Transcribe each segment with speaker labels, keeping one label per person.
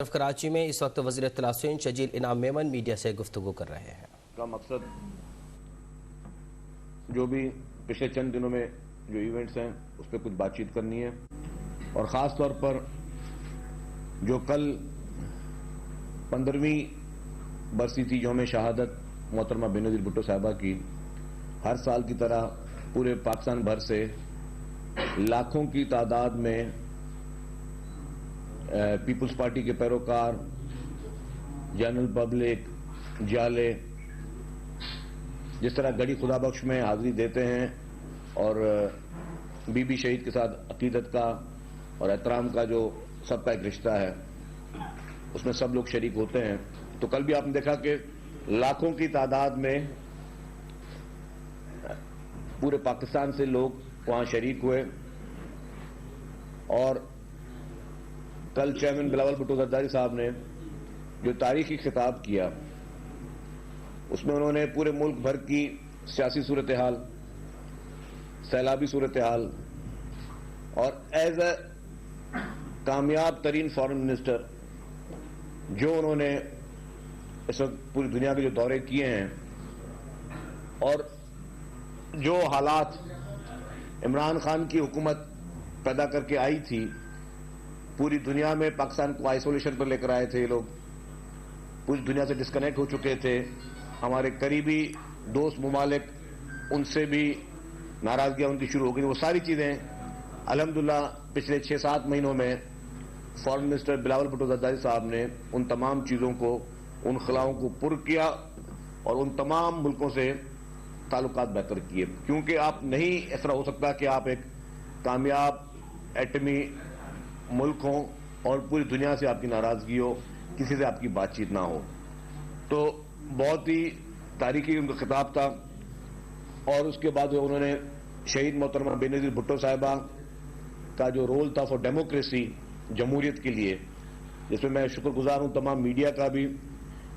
Speaker 1: کراچی میں اس وقت وزیر اطلاع شجیل انعام میمن میڈیا سے گفتگو کر رہے ہیں۔
Speaker 2: کا مقصد جو بھی پچھلے چند دنوں میں جو ایونٹس ہیں اس پہ کچھ بات چیت کرنی ہے، اور خاص طور پر جو کل 15ویں برسی تھی یوم شہادت محترمہ بینظیر بھٹو صاحبہ کی، ہر سال کی طرح پورے پاکستان بھر سے لاکھوں کی تعداد میں پیپلز پارٹی کے پیروکار، جنرل پبلک، جالے جس طرح گڑھی خدا بخش میں حاضری دیتے ہیں اور بی بی شہید کے ساتھ عقیدت کا اور احترام کا جو سب کا ایک رشتہ ہے اس میں سب لوگ شریک ہوتے ہیں، تو کل بھی آپ نے دیکھا کہ لاکھوں کی تعداد میں پورے پاکستان سے لوگ وہاں شریک ہوئے، اور کل چیئرمین بلاول بھٹو زرداری صاحب نے جو تاریخی خطاب کیا اس میں انہوں نے پورے ملک بھر کی سیاسی صورتحال، سیلابی صورتحال اور ایز اے کامیاب ترین فارن منسٹر جو انہوں نے اس وقت پوری دنیا کے جو دورے کیے ہیں اور جو حالات عمران خان کی حکومت پیدا کر کے آئی تھی، پوری دنیا میں پاکستان کو آئسولیشن پر لے کر آئے تھے، یہ لوگ پوری دنیا سے ڈسکنیکٹ ہو چکے تھے، ہمارے قریبی دوست ممالک ان سے بھی ناراضگیاں ان کی شروع ہو گئی، وہ ساری چیزیں الحمدللہ پچھلے 6-7 مہینوں میں فارن منسٹر بلاول بھٹو زرداری صاحب نے ان تمام چیزوں کو، ان خلاؤں کو پر کیا اور ان تمام ملکوں سے تعلقات بہتر کیے، کیونکہ آپ نہیں اس طرح ہو سکتا کہ آپ ایک کامیاب ایٹمی ملک ہوں اور پوری دنیا سے آپ کی ناراضگی ہو، کسی سے آپ کی بات چیت نہ ہو۔ تو بہت ہی تاریخی ان کا خطاب تھا، اور اس کے بعد انہوں نے شہید محترمہ بینظیر بھٹو صاحبہ کا جو رول تھا فار ڈیموکریسی، جمہوریت کے لیے، جس میں شکر گزار ہوں تمام میڈیا کا بھی،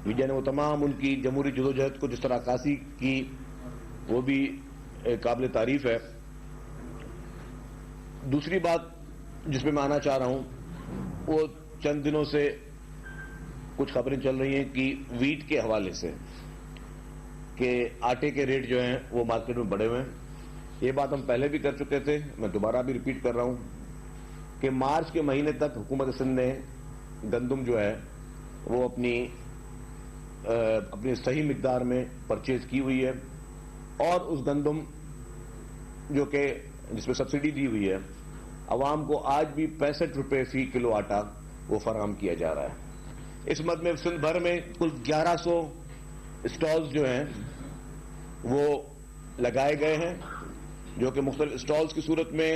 Speaker 2: میڈیا نے وہ تمام ان کی جمہوری جدوجہد کو جس طرح عکاسی کی وہ بھی قابل تعریف ہے۔ دوسری بات جس میں آنا چاہ رہا ہوں، وہ چند دنوں سے کچھ خبریں چل رہی ہیں کہ ویٹ کے حوالے سے کہ آٹے کے ریٹ جو ہیں وہ مارکیٹ میں بڑھے ہوئے ہیں۔ یہ بات ہم پہلے بھی کر چکے تھے، میں دوبارہ بھی ریپیٹ کر رہا ہوں کہ مارچ کے مہینے تک حکومت سندھ نے گندم جو ہے وہ اپنی صحیح مقدار میں پرچیز کی ہوئی ہے، اور اس گندم جو کہ جس پہ سبسڈی دی ہوئی ہے عوام کو آج بھی 65 روپے فی کلو آٹا وہ فراہم کیا جا رہا ہے۔ اس مد میں سندھ بھر میں کل 1100 اسٹالز جو ہیں وہ لگائے گئے ہیں، جو کہ مختلف اسٹالز کی صورت میں،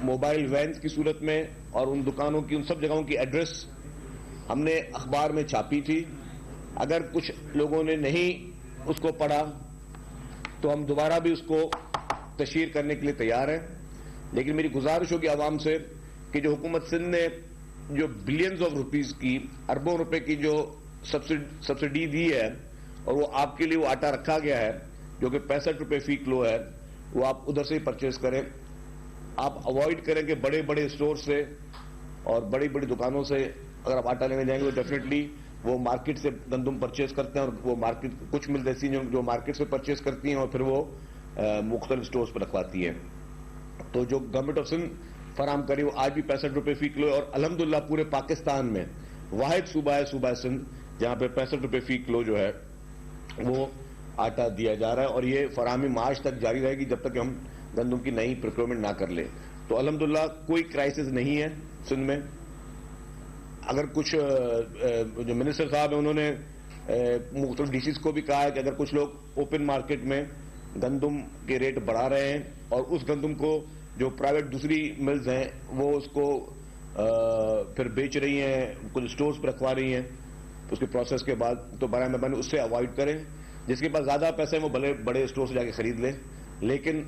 Speaker 2: موبائل وینز کی صورت میں، اور ان دکانوں کی، ان سب جگہوں کی ایڈریس ہم نے اخبار میں چھاپی تھی۔ اگر کچھ لوگوں نے نہیں اس کو پڑھا تو ہم دوبارہ بھی اس کو تشہیر کرنے کے لیے تیار ہیں، لیکن میری گزارش ہوگی عوام سے کہ جو حکومت سندھ نے جو بلینز آف روپیز کی، اربوں روپے کی جو سبسڈی دی ہے، اور وہ آپ کے لیے وہ آٹا رکھا گیا ہے جو کہ 65 روپے فی کلو ہے، وہ آپ ادھر سے ہی پرچیز کریں۔ آپ اوائڈ کریں کہ بڑے بڑے اسٹور سے اور بڑی بڑی دکانوں سے اگر آپ آٹا لینے جائیں گے تو ڈیفینیٹلی وہ مارکیٹ سے گندم پرچیز کرتے ہیں، اور وہ مارکیٹ کچھ مل ایسی جو مارکیٹ سے پرچیز کرتی ہیں اور پھر وہ مختلف اسٹورز پر رکھواتی ہیں۔ تو جو گورنمنٹ آف سندھ فراہم کری وہ آج بھی 65 روپے فی کلو ہے، اور الحمدللہ پورے پاکستان میں واحد صوبہ ہے صوبہ سندھ جہاں پہ 65 روپے فی کلو جو ہے وہ آٹا دیا جا رہا ہے، اور یہ فراہمی مارچ تک جاری رہے گی جب تک کہ ہم گندم کی نئی پروکیورمنٹ نہ کر لیں۔ تو الحمدللہ کوئی کرائسس نہیں ہے سندھ میں۔ اگر کچھ جو منسٹر صاحب ہیں انہوں نے مختلف ڈی سیز کو بھی کہا ہے کہ اگر کچھ لوگ اوپن مارکیٹ میں گندم کے ریٹ بڑھا رہے ہیں اور اس گندم کو جو پرائیویٹ دوسری ملز ہیں وہ اس کو پھر بیچ رہی ہیں، کچھ اسٹورز پہ رکھوا رہی ہیں اس کے پروسیس کے بعد، تو برائے مہربانی اس سے اوائڈ کریں۔ جس کے پاس زیادہ پیسے ہیں وہ بھلے بڑے اسٹور سے جا کے خرید لیں، لیکن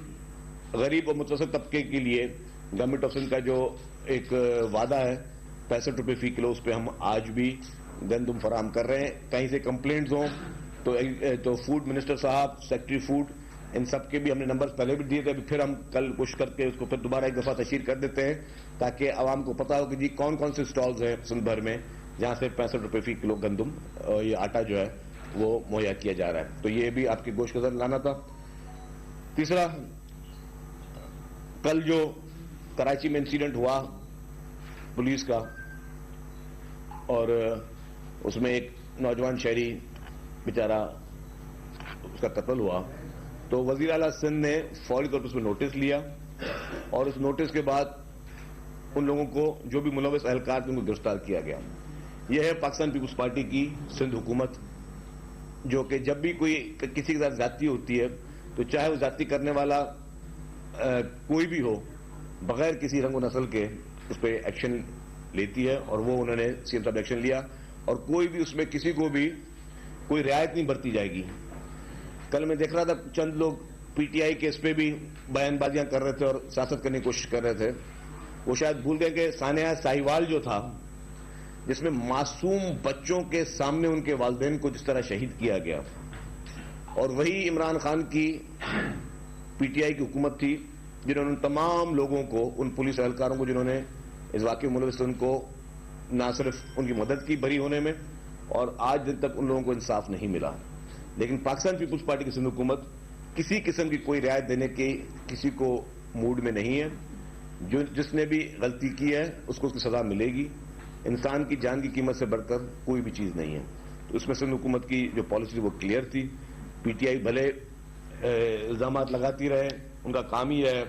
Speaker 2: غریب اور متوسط طبقے کے لیے گورنمنٹ آف سندھ کا جو ایک وعدہ ہے 65 روپے فی کلو، اس پہ ہم آج بھی گندم فراہم کر رہے ہیں۔ کہیں سے کمپلینٹس ہوں تو فوڈ منسٹر صاحب، سیکٹری فوڈ، ان سب کے بھی ہم نے نمبرز پہلے بھی دیے تھے، پھر ہم کل کوشش کر کے اس کو پھر دوبارہ ایک دفعہ تشہیر کر دیتے ہیں تاکہ عوام کو پتا ہو کہ جی کون کون سے اسٹالز ہیں سندھ بھر میں جہاں سے 65 روپے فی کلو گندم یہ آٹا جو ہے وہ مہیا کیا جا رہا ہے. تو یہ بھی آپ کے گوشت نظر لانا تھا. تیسرا، کل جو کراچی میں انسیڈنٹ ہوا پولیس کا اور اس میں ایک نوجوان شہری بیچارہ اس کا قتل ہوا، تو وزیر اعلیٰ سندھ نے فوری طور پر اس میں نوٹس لیا اور اس نوٹس کے بعد ان لوگوں کو جو بھی ملوث اہلکار تھے ان کو گرفتار کیا گیا. یہ ہے پاکستان پیپلز پارٹی کی سندھ حکومت، جو کہ جب بھی کوئی کسی کے ساتھ زیادتی ہوتی ہے تو چاہے وہ زیادتی کرنے والا کوئی بھی ہو، بغیر کسی رنگ و نسل کے اس پہ ایکشن لیتی ہے، اور وہ انہوں نے سی ایم صاحب ایکشن لیا اور کوئی بھی اس میں کسی کو بھی کوئی رعایت نہیں برتی جائے گی. کل میں دیکھ رہا تھا چند لوگ پی ٹی آئی کے اس پہ بھی بیان بازیاں کر رہے تھے اور سیاست کرنے کی کوشش کر رہے تھے. وہ شاید بھول گئے کہ سانحہ ساہیوال جو تھا، جس میں معصوم بچوں کے سامنے ان کے والدین کو جس طرح شہید کیا گیا، اور وہی عمران خان کی پی ٹی آئی کی حکومت تھی جنہوں نے تمام لوگوں کو، ان پولیس اہلکاروں کو جنہوں نے اس واقعے میں ملوث، ان کو نہ صرف ان کی مدد کی بری ہونے میں، اور آج دن تک ان لوگوں کو انصاف نہیں ملا. لیکن پاکستان پیپلز پارٹی کی سندھ حکومت کسی قسم کی کوئی رعایت دینے کی کسی کو موڈ میں نہیں ہے. جس نے بھی غلطی کی ہے اس کو اس کی سزا ملے گی. انسان کی جان کی قیمت سے بڑھ کر کوئی بھی چیز نہیں ہے. تو اس میں سندھ حکومت کی جو پالیسی وہ کلیئر تھی. پی ٹی آئی بھلے الزامات لگاتی رہے، ان کا کام ہی ہے.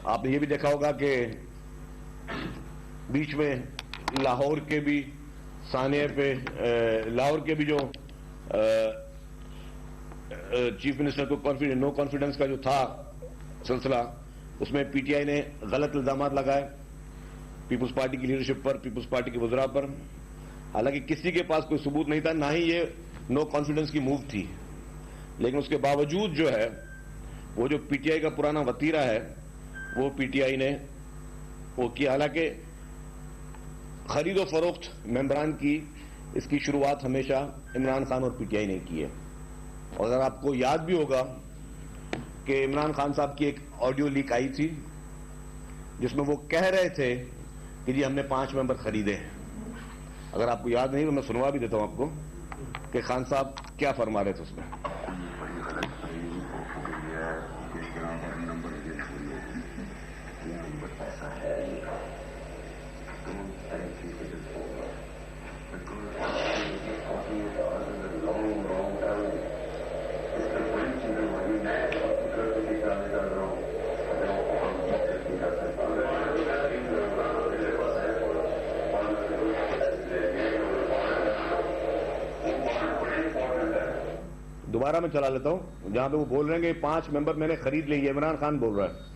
Speaker 2: آپ نے یہ بھی دیکھا ہوگا کہ بیچ میں لاہور کے بھی سانحے پہ لاہور کے بھی جو چیف منسٹر کو نو کانفیڈنس کا جو تھا سلسلہ، اس میں پی ٹی آئی نے غلط الزامات لگائے پیپلز پارٹی کی لیڈرشپ پر، پیپلز پارٹی کے وزراء پر. حالانکہ کسی کے پاس کوئی ثبوت نہیں تھا، نہ ہی یہ نو کانفیڈنس کی موو تھی. لیکن اس کے باوجود جو ہے وہ جو پی ٹی آئی کا پرانا وتیرہ ہے وہ پی ٹی آئی نے وہ کیا. حالانکہ خرید و فروخت ممبران کی اس کی شروعات ہمیشہ عمران خان اور پی ٹی آئی نے کی ہے. اور اگر آپ کو یاد بھی ہوگا کہ عمران خان صاحب کی ایک آڈیو لیک آئی تھی جس میں وہ کہہ رہے تھے کہ جی ہم نے 5 ممبر خریدے ہیں. اگر آپ کو یاد نہیں تو میں سنوا بھی دیتا ہوں آپ کو کہ خان صاحب کیا فرما رہے تھے اس میں. دوبارہ میں چلا لیتا ہوں جہاں پہ وہ بول رہے ہیں کہ 5 ممبر میں نے خرید لی. یہ عمران خان بول رہا ہے.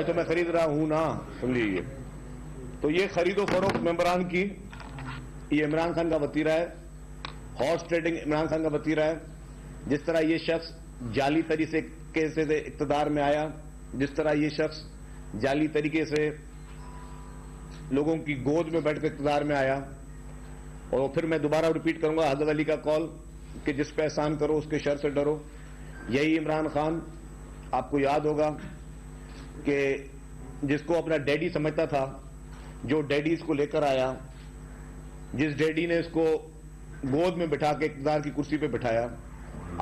Speaker 2: تو میں خرید رہا ہوں نا، سن لیجیے. تو یہ خرید و فروخت ممبران کی، یہ عمران خان کا وتیرہ ہے. ہارس ٹریڈنگ عمران خان کا وتیرہ ہے. جس طرح یہ شخص جعلی طریقے سے اقتدار میں آیا، جس طرح یہ شخص جعلی طریقے سے لوگوں کی گود میں بیٹھ کر اقتدار میں آیا. اور پھر میں دوبارہ ریپیٹ کروں گا حضرت علی کا قول کہ جس پہ احسان کرو اس کے شر سے ڈرو. یہی عمران خان، آپ کو یاد ہوگا کہ جس کو اپنا ڈیڈی سمجھتا تھا، جو ڈیڈی اس کو لے کر آیا، جس ڈیڈی نے اس کو گود میں بٹھا کے اقتدار کی کرسی پہ بٹھایا،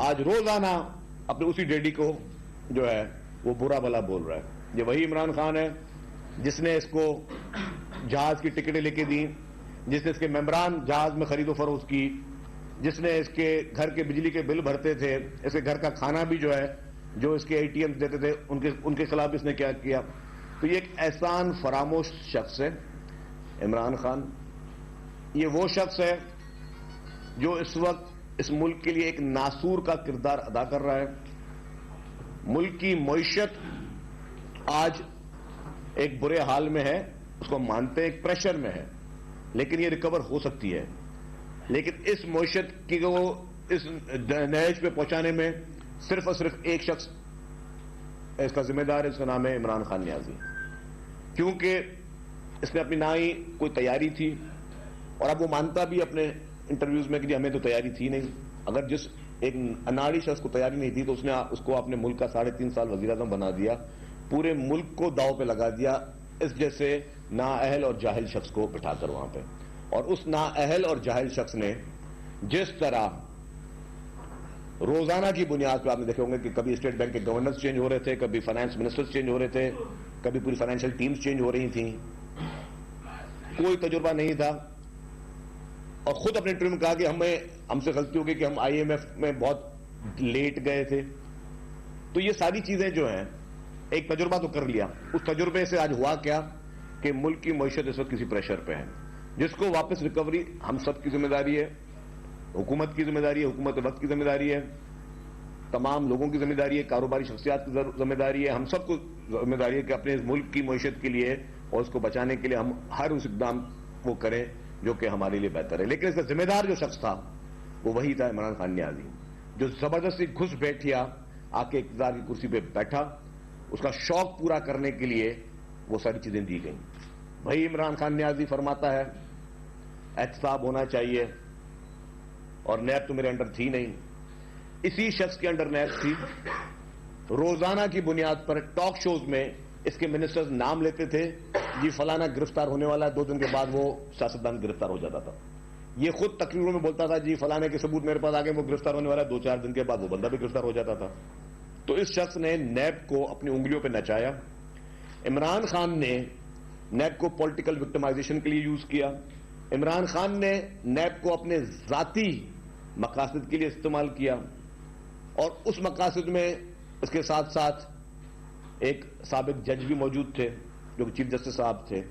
Speaker 2: آج روزانہ اپنے اسی ڈیڈی کو جو ہے وہ برا بھلا بول رہا ہے. یہ وہی عمران خان ہے جس نے اس کو جہاز کی ٹکٹیں لے کے دی، جس نے اس کے ممبران جہاز میں خرید و فروخت کی، جس نے اس کے گھر کے بجلی کے بل بھرتے تھے، اس کے گھر کا کھانا بھی جو ہے جو اس کے اے ٹی ایم دیتے تھے ان کے خلاف اس نے کیا کیا. تو یہ ایک احسان فراموش شخص ہے عمران خان. یہ وہ شخص ہے جو اس وقت اس ملک کے لیے ایک ناسور کا کردار ادا کر رہا ہے. ملک کی معیشت آج ایک برے حال میں ہے، اس کو مانتے ہیں، ایک پریشر میں ہے. لیکن یہ ریکور ہو سکتی ہے. لیکن اس معیشت کی کو اس نہج پہ پہنچانے میں صرف اور صرف ایک شخص اس کا ذمہ دار ہے, اس کا نام ہے عمران خان نیازی. کیونکہ اس نے اپنی نہ ہی کوئی تیاری تھی, اور اب وہ مانتا بھی اپنے انٹرویوز میں کہ جی ہمیں تو تیاری تھی نہیں. اگر جس ایک اناڑی شخص کو تیاری نہیں تھی تو اس نے اس کو اپنے ملک کا 3.5 سال وزیر اعظم بنا دیا, پورے ملک کو داؤ پہ لگا دیا اس جیسے نااہل اور جاہل شخص کو بٹھا کر وہاں پہ. اور اس نااہل اور جاہل شخص نے جس طرح روزانہ کی بنیاد پہ, آپ نے دیکھے ہوں گے کہ کبھی اسٹیٹ بینک کے گورنرز چینج ہو رہے تھے, کبھی فائنانس منسٹرز چینج ہو رہے تھے, کبھی پوری فائنینشیل ٹیمز چینج ہو رہی تھیں, کوئی تجربہ نہیں تھا. اور خود اپنے انٹرویو میں کہا کہ ہم سے غلطی ہو گئی کہ ہم IMF میں بہت لیٹ گئے تھے. تو یہ ساری چیزیں جو ہیں, ایک تجربہ تو کر لیا, اس تجربے سے آج ہوا کیا کہ ملک کی معیشت اس وقت کسی پریشر پہ ہے, جس کو واپس ریکوری ہم سب کی ذمہ داری ہے, حکومت کی ذمہ داری ہے, حکومت وقت کی ذمہ داری ہے, تمام لوگوں کی ذمہ داری ہے, کاروباری شخصیات کی ذمہ داری ہے, ہم سب کو ذمہ داری ہے کہ اپنے اس ملک کی معیشت کے لیے اور اس کو بچانے کے لیے ہم ہر اس اقدام وہ کریں جو کہ ہمارے لیے بہتر ہے. لیکن اس کا ذمہ دار جو شخص تھا وہ وہی تھا عمران خان نیازی, جو زبردستی گھس بیٹھیا آ کے اقتدار کی کرسی پہ بیٹھا. اس کا شوق پورا کرنے کے لیے وہ ساری چیزیں دی گئیں. بھائی عمران خان نیازی فرماتا ہے احتساب ہونا چاہیے, اور نیب تو میرے انڈر تھی نہیں, اسی شخص کے انڈر نیب تھی. روزانہ کی بنیاد پر ٹاک شوز میں اس کے منسٹرز نام لیتے تھے, جی فلانا گرفتار ہونے والا ہے, 2 دن کے بعد وہ سیاستدان گرفتار ہو جاتا تھا. یہ خود تقریروں میں بولتا تھا جی فلانے کے ثبوت میرے پاس آ گئے, وہ گرفتار ہونے والا ہے, 2-4 دن کے بعد وہ بندہ بھی گرفتار ہو جاتا تھا. تو اس شخص نے نیب کو اپنی انگلیوں پہ نچایا. عمران خان نے نیب کو پولیٹیکل وکٹمائزیشن کے لیے یوز کیا. عمران خان نے نیب کو اپنے ذاتی مقاصد کے لیے استعمال کیا, اور اس مقاصد میں اس کے ساتھ ساتھ ایک سابق جج بھی موجود تھے جو کہ چیف جسٹس صاحب تھے,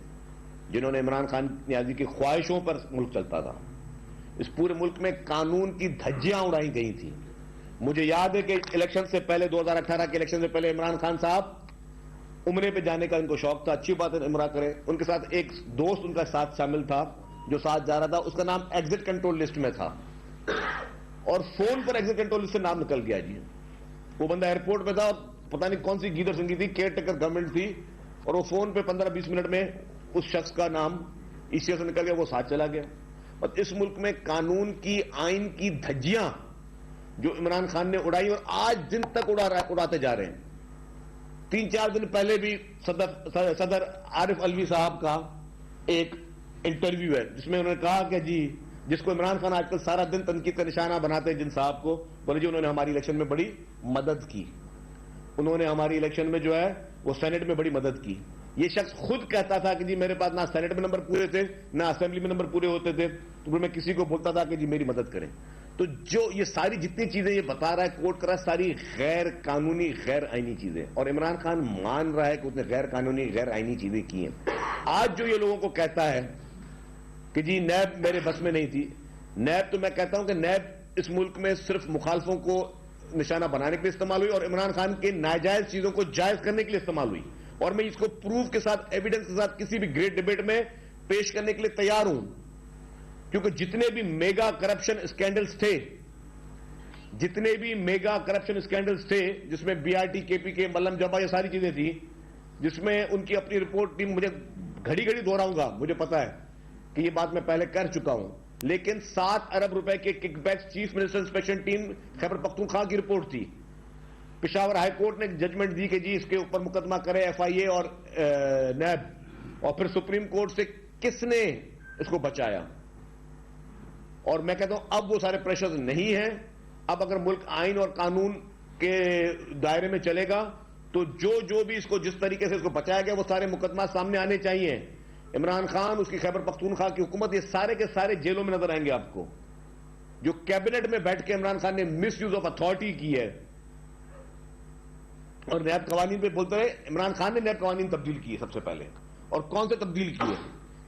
Speaker 2: جنہوں نے عمران خان نیازی کی خواہشوں پر ملک چلتا تھا. اس پورے ملک میں قانون کی دھجیاں اڑائی گئی تھیں. مجھے یاد ہے کہ الیکشن سے پہلے 2018 کے الیکشن سے پہلے عمران خان صاحب عمرے پہ جانے کا ان کو شوق تھا, اچھی بات ہے عمرہ کریں. ان کے ساتھ ایک دوست ان کا ساتھ شامل تھا جو ساتھ جا رہا تھا, اس کا نام ایگزٹ کنٹرول لسٹ میں تھا, اور فون پر ایگزٹ کنٹرول لسٹ سے نام نکل گیا. جی وہ بندہ ایئرپورٹ پہ تھا, پتہ نہیں کون سی گیدر سنگی تھی, کیئر ٹیکر گورنمنٹ تھی, اور وہ فون پہ 15-20 منٹ میں اس شخص کا نام ECA سے نکل گیا, وہ ساتھ چلا گیا. اور اس ملک میں قانون کی, آئین کی دھجیاں جو عمران خان نے اڑائی اور آج دن تک اڑاتے جا رہے ہیں. 3-4 دن پہلے بھی صدر عارف علوی صاحب کا ایک انٹرویو ہے جس میں انہوں نے کہا کہ جی جس کو عمران خان آج کل سارا دن تنقید کا نشانہ بناتے ہیں جن صاحب کو, بولے جی انہوں نے ہماری الیکشن میں بڑی مدد کی, انہوں نے ہماری الیکشن میں جو ہے وہ سینٹ میں بڑی مدد کی. یہ شخص خود کہتا تھا کہ جی میرے پاس نہ سینٹ میں نمبر پورے تھے نہ اسمبلی میں نمبر پورے ہوتے تھے, تو میں کسی کو بولتا تھا کہ جی میری مدد کریں. تو جو یہ ساری جتنی چیزیں یہ بتا رہا ہے, کوٹ کر رہا ہے, ساری غیر قانونی غیر آئینی چیزیں, اور عمران خان مان رہا ہے کہ اس نے غیر قانونی غیر آئینی چیزیں کی ہیں. آج جو یہ لوگوں کو کہتا ہے کہ جی نیب میرے بس میں نہیں تھی, نیب تو میں کہتا ہوں کہ نیب اس ملک میں صرف مخالفوں کو نشانہ بنانے کے لیے استعمال ہوئی اور عمران خان کے ناجائز چیزوں کو جائز کرنے کے لیے استعمال ہوئی. اور میں اس کو پروف کے ساتھ, ایویڈنس کے ساتھ کسی بھی گریٹ ڈیبیٹ میں پیش کرنے کے لیے تیار ہوں, کیونکہ جتنے بھی میگا کرپشن اسکینڈلز تھے, جتنے بھی میگا کرپشن اسکینڈلز تھے جس میں BRT, KPK, ملم جبا, یہ ساری چیزیں تھیں, جس میں ان کی اپنی رپورٹ ٹیم, مجھے گھڑی گھڑی دہراؤں گا, مجھے پتا ہے کہ یہ بات میں پہلے کر چکا ہوں, لیکن 7 ارب روپے کے kickbacks chief minister inspection team Khyber Pakhtunkhwa کی رپورٹ تھی. پشاور ہائی کورٹ نے ججمنٹ دی کہ جی اس کے اوپر مقدمہ کرے FIA اور نیب, اور پھر سپریم کورٹ سے کس نے اس کو بچایا. اور میں کہتا ہوں اب وہ سارے پریشرز نہیں ہیں. اب اگر ملک آئین اور قانون کے دائرے میں چلے گا تو جو بھی اس کو جس طریقے سے اس کو بچایا گیا وہ سارے مقدمات سامنے آنے چاہیے. عمران خان, اس کی خیبر پختونخوا کی حکومت, یہ سارے کے سارے جیلوں میں نظر آئیں گے آپ کو. جو کیبنٹ میں بیٹھ کے عمران خان نے مس یوز آف اتھارٹی کی ہے, اور نیب قوانین پہ بولتے رہے, عمران خان نے نیب قوانین تبدیل کی ہے سب سے پہلے. اور کون سے تبدیل کیے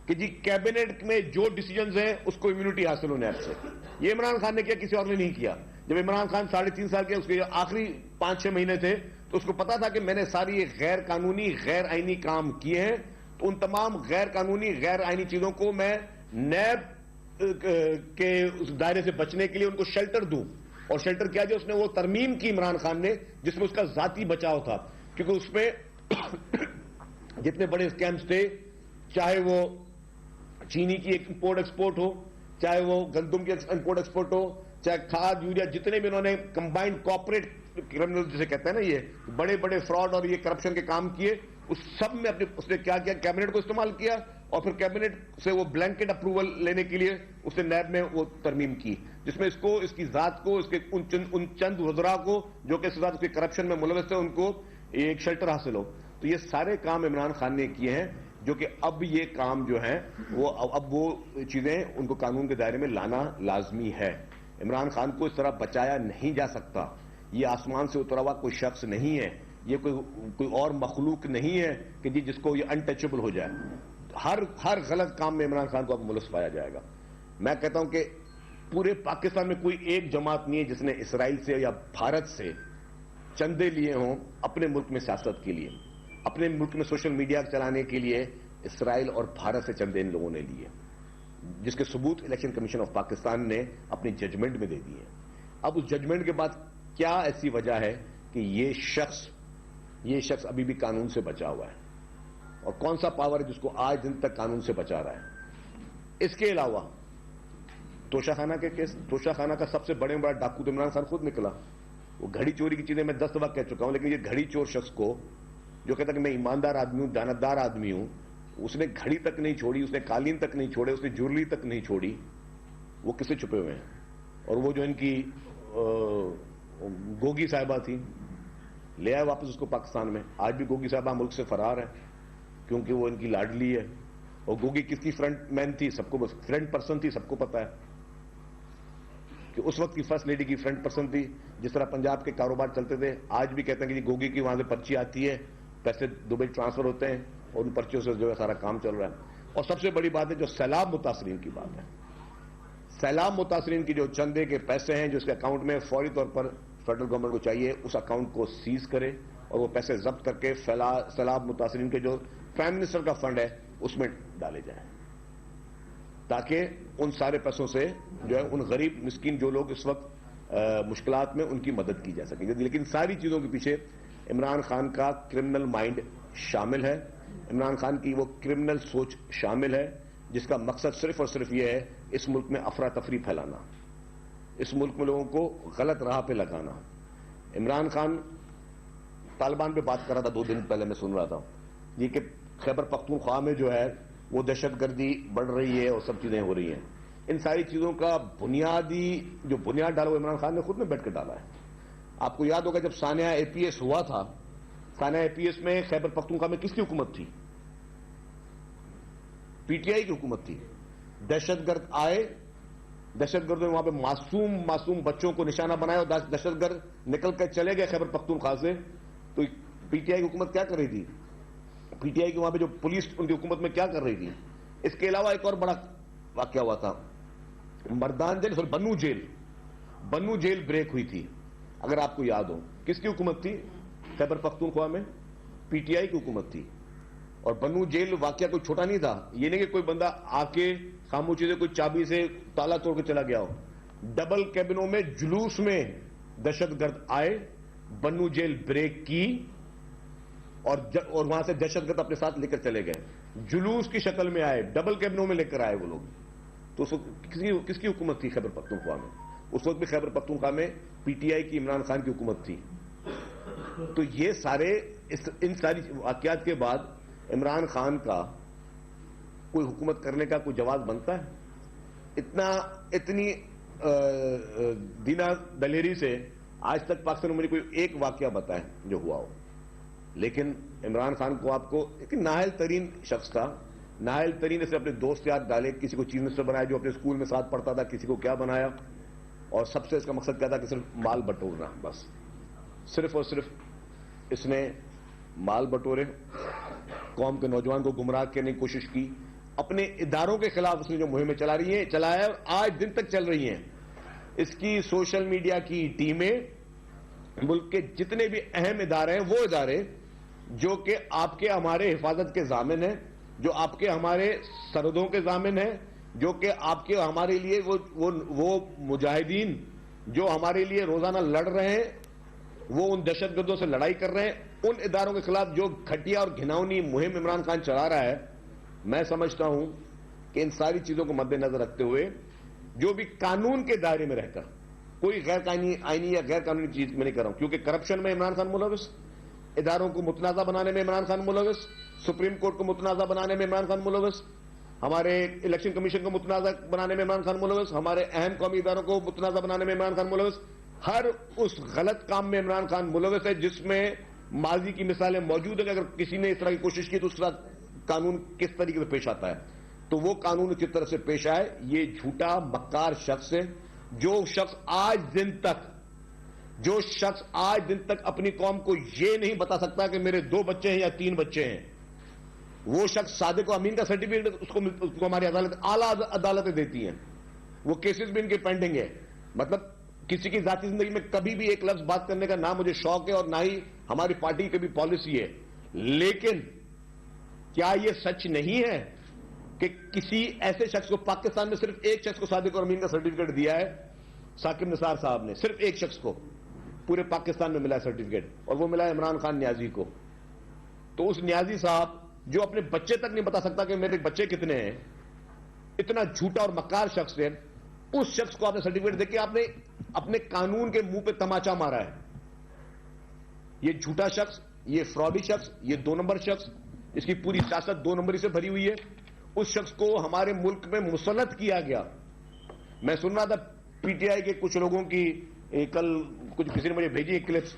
Speaker 2: کہ جی کیبنٹ میں جو ڈیسیجنز ہیں اس کو امیونٹی حاصل ہو نیب سے. یہ عمران خان نے کیا, کسی اور نے نہیں کیا. جب عمران خان 3.5 سال کے اس کے آخری 5-6 مہینے تھے تو اس کو پتا تھا کہ میں نے ساری یہ غیر قانونی غیر آئینی کام کیے ہیں, تو ان تمام غیر قانونی غیر آئینی چیزوں کو میں نیب کے اس دائرے سے بچنے کے لیے ان کو شیلٹر دوں. اور شیلٹر کیا جو اس نے وہ ترمیم کی عمران خان نے جس میں اس کا ذاتی بچاؤ تھا, کیونکہ اس میں جتنے بڑے اسکیمز تھے, چاہے وہ چینی کی امپورٹ ایکسپورٹ ہو, چاہے وہ گندم کی امپورٹ ایکسپورٹ ہو, چاہے کھاد یوریا, جتنے بھی انہوں نے کمبائنڈ کوآپریٹ کرمنل جسے کہتے ہیں نا, یہ بڑے بڑے فراڈ اور یہ کرپشن کے کام کیے, اس سب میں اس نے کیا کیا, کیبنٹ کو استعمال کیا, اور پھر کیبنٹ سے وہ بلینکٹ اپروول لینے کے لیے اس نے نیب میں وہ ترمیم کی, جس میں اس کو, اس کی ذات کو, اس کے ان چند وزراء کو جو کہ اس کے ساتھ اس کے کرپشن میں ملوث تھے, ان کو ایک شیلٹر حاصل ہو. تو یہ سارے کام عمران خان نے کیے ہیں, جو کہ اب یہ کام جو ہیں وہ چیزیں ان کو قانون کے دائرے میں لانا لازمی ہے. عمران خان کو اس طرح بچایا نہیں جا سکتا. یہ آسمان سے اترا ہوا کوئی شخص نہیں ہے, یہ کوئی اور مخلوق نہیں ہے کہ جس کو یہ انٹچبل ہو جائے. ہر غلط کام میں عمران خان کو اب ملوث پایا جائے گا. میں کہتا ہوں کہ پورے پاکستان میں کوئی ایک جماعت نہیں ہے جس نے اسرائیل سے یا بھارت سے چندے لیے ہوں اپنے ملک میں سیاست کے لیے, اپنے ملک میں سوشل میڈیا چلانے کے لیے. اسرائیل اور بھارت سے چندے ان لوگوں نے لیے, جس کے ثبوت الیکشن کمیشن آف پاکستان نے اپنی ججمنٹ میں دے دیے. اب اس ججمنٹ کے بعد کیا ایسی وجہ ہے کہ یہ شخص ابھی بھی قانون سے بچا ہوا ہے, اور کون سا پاور ہے جس کو آج دن تک قانون سے بچا رہا ہے؟ اس کے علاوہ توشہ خانہ کے کیس, توشہ خانہ کا سب سے بڑے ڈاکو تو عمران خان خود نکلا. وہ گھڑی چوری کی چیزیں میں 10 دفعہ کہہ چکا ہوں, لیکن یہ گھڑی چور شخص کو جو کہتا کہ میں ایماندار آدمی ہوں, دیانتدار آدمی ہوں, اس نے گھڑی تک نہیں چھوڑی, اس نے قالین تک نہیں چھوڑے, اس نے جویلری تک نہیں چھوڑی. وہ کس سے چھپے ہوئے ہیں؟ اور وہ جو ان کی گوگی صاحبہ تھی, لے آئے واپس اس کو پاکستان میں. آج بھی گوگی صاحبہ ملک سے فرار ہے کیونکہ وہ ان کی لاڈلی ہے. اور گوگی کس کی فرنٹ مین تھی, سب کو فرنٹ پرسن تھی, سب کو پتا ہے کہ اس وقت کی فرسٹ لیڈی کی فرنٹ پرسن تھی. جس طرح پنجاب کے کاروبار چلتے تھے, آج بھی کہتے ہیں کہ گوگی کی وہاں سے پرچی آتی ہے, پیسے دبئی ٹرانسفر ہوتے ہیں, اور ان پرچیوں سے جو ہے سارا کام چل رہا ہے. اور سب سے بڑی بات ہے جو سیلاب متاثرین کی بات ہے, سیلاب متاثرین کی جو چندے کے پیسے ہیں جو اس کے اکاؤنٹ میں فوری طور پر فیڈرل گورنمنٹ کو چاہیے اس اکاؤنٹ کو سیز کرے, اور وہ پیسے ضبط کر کے سیلاب متاثرین کے جو پرائم منسٹر کا فنڈ ہے اس میں ڈالے جائیں, تاکہ ان سارے پیسوں سے جو ہے ان غریب مسکین جو لوگ اس وقت مشکلات میں, ان کی مدد کی جا سکے. لیکن ساری چیزوں کے پیچھے عمران خان کا کرمنل مائنڈ شامل ہے, عمران خان کی وہ کرمنل سوچ شامل ہے, جس کا مقصد صرف اور صرف یہ ہے اس ملک میں افراتفری پھیلانا, اس ملک میں لوگوں کو غلط راہ پہ لگانا. عمران خان طالبان پہ بات کر رہا تھا 2 دن پہلے, میں سن رہا تھا یہ کہ خیبر پختونخوا میں جو ہے وہ دہشت گردی بڑھ رہی ہے اور سب چیزیں ہو رہی ہیں. ان ساری چیزوں کا بنیادی جو بنیاد ڈالا وہ عمران خان نے خود نے بیٹھ کے ڈالا ہے. آپ کو یاد ہوگا جب سانحہ APS ہوا تھا, سانحہ APS میں خیبر پختونخوا میں کس کی حکومت تھی؟ PTI کی حکومت تھی. دہشت گرد آئے, دہشت گردوں نے وہاں پہ معصوم بچوں کو نشانہ بنایا, اور دہشت گرد نکل کر چلے گئے خیبر پختونخوا سے. تو PTI کی حکومت کیا کر رہی تھی؟ PTI کی وہاں پہ جو پولیس ان کی حکومت میں کیا کر رہی تھی؟ اس کے علاوہ ایک اور بڑا واقعہ ہوا تھا, مردان جیل, بنو جیل بریک ہوئی تھی, اگر آپ کو یاد ہو. کس کی حکومت تھی خیبر پختونخوا میں؟ PTI کی حکومت تھی. اور بنو جیل واقعہ کوئی چھوٹا نہیں تھا, یہ نہیں کہ کوئی بندہ آ کے خاموشی سے کوئی چابی سے تالا توڑ کے چلا گیا ہو. ڈبل کیبنوں میں جلوس میں دہشت گرد آئے, بنو جیل بریک کی, اور وہاں سے دہشت گرد اپنے ساتھ لے کر چلے گئے. جلوس کی شکل میں آئے, ڈبل کیبنوں میں لے کر آئے وہ لوگ. تو کس کی حکومت تھی خیبر پختونخوا میں؟ اس وقت بھی خیبر پختونخوا میں PTI کی عمران خان کی حکومت تھی. تو یہ ان ساری واقعات کے بعد عمران خان کا کوئی حکومت کرنے کا کوئی جواز بنتا ہے؟ اتنی دینا دلیری سے آج تک پاکستان میں کوئی ایک واقعہ بتائے جو ہوا ہو. لیکن عمران خان کو آپ کو ایک نااہل ترین شخص تھا, نااہل ترین سے اپنے دوست یاد ڈالے, کسی کو چیف منسٹر بنایا جو اپنے اسکول میں ساتھ پڑھتا تھا, کسی کو کیا بنایا, اور سب سے اس کا مقصد کیا تھا کہ صرف مال بٹورنا. بس صرف اور صرف اس نے مال بٹورے, قوم کے نوجوان کو گمراہ کرنے کی کوشش کی. اپنے اداروں کے خلاف اس نے جو مہمیں چلایا آج دن تک چل رہی ہیں. اس کی سوشل میڈیا کی ٹیمیں ملک کے جتنے بھی اہم ادارے ہیں, وہ ادارے جو کہ آپ کے ہمارے حفاظت کے ضامن ہیں, جو آپ کے ہمارے سرحدوں کے ضامن ہیں, جو کہ آپ کے ہمارے لیے وہ مجاہدین جو ہمارے لیے روزانہ لڑ رہے ہیں, وہ ان دہشت گردوں سے لڑائی کر رہے ہیں, ان اداروں کے خلاف جو گھٹیا اور گھناؤنی مہم عمران خان چلا رہا ہے, میں سمجھتا ہوں کہ ان ساری چیزوں کو مد نظر رکھتے ہوئے جو بھی قانون کے دائرے میں رہ کر کوئی غیر آئینی یا غیر قانونی چیز میں نہیں کر رہا ہوں, کیونکہ کرپشن میں عمران خان ملوث, اداروں کو متنازع بنانے میں عمران خان ملوث, سپریم کورٹ کو متنازع بنانے میں عمران خان ملوث, ہمارے الیکشن کمیشن کو متنازع بنانے میں عمران خان ملوث, ہمارے اہم قومی اداروں کو متنازع بنانے میں عمران خان ملوث. ہر اس غلط کام میں عمران خان ملوث ہے جس میں ماضی کی مثالیں موجود ہیں. اگر کسی نے اس طرح کی کوشش کی تو اس کا قانون کس طریقے سے پیش آتا ہے, تو وہ قانون کی طرف سے پیش آئے. یہ جھوٹا مکار شخص ہے جو شخص آج دن تک اپنی قوم کو یہ نہیں بتا سکتا کہ میرے 2 بچے ہیں یا 3 بچے ہیں. وہ شخص صادق و امین کا سرٹیفکیٹ اس کو ہماری اعلیٰ عدالتیں دیتی ہیں, وہ کیسز بھی ان کے پینڈنگ ہے. مطلب کسی کی ذاتی زندگی میں کبھی بھی ایک لفظ بات کرنے کا نہ مجھے شوق ہے اور نہ ہی ہماری پارٹی کی کبھی پالیسی ہے. لیکن کیا یہ سچ نہیں ہے کہ کسی ایسے شخص کو پاکستان میں صرف ایک شخص کو صادق اور امین کا سرٹیفکیٹ دیا ہے, ثاقب نثار صاحب نے, صرف ایک شخص کو پورے پاکستان میں ملا ہے سرٹیفکیٹ, اور وہ ملا ہے عمران خان نیازی کو. تو اس نیازی صاحب جو اپنے بچے تک نہیں بتا سکتا کہ میرے بچے کتنے ہیں, اتنا جھوٹا اور مکار شخص ہے, اس شخص کو آپ نے سرٹیفکیٹ دے کے آپ نے اپنے قانون کے منہ پہ تماچا مارا ہے. یہ جھوٹا شخص, یہ فراڈی شخص, یہ 2 نمبر شخص, اس کی پوری سیاست 2 نمبری سے بھری ہوئی ہے. اس شخص کو ہمارے ملک میں مسلط کیا گیا. میں سن رہا تھا پی ٹی آئی کے کچھ لوگوں کی, کل کسی نے مجھے بھیجی ایک کلپس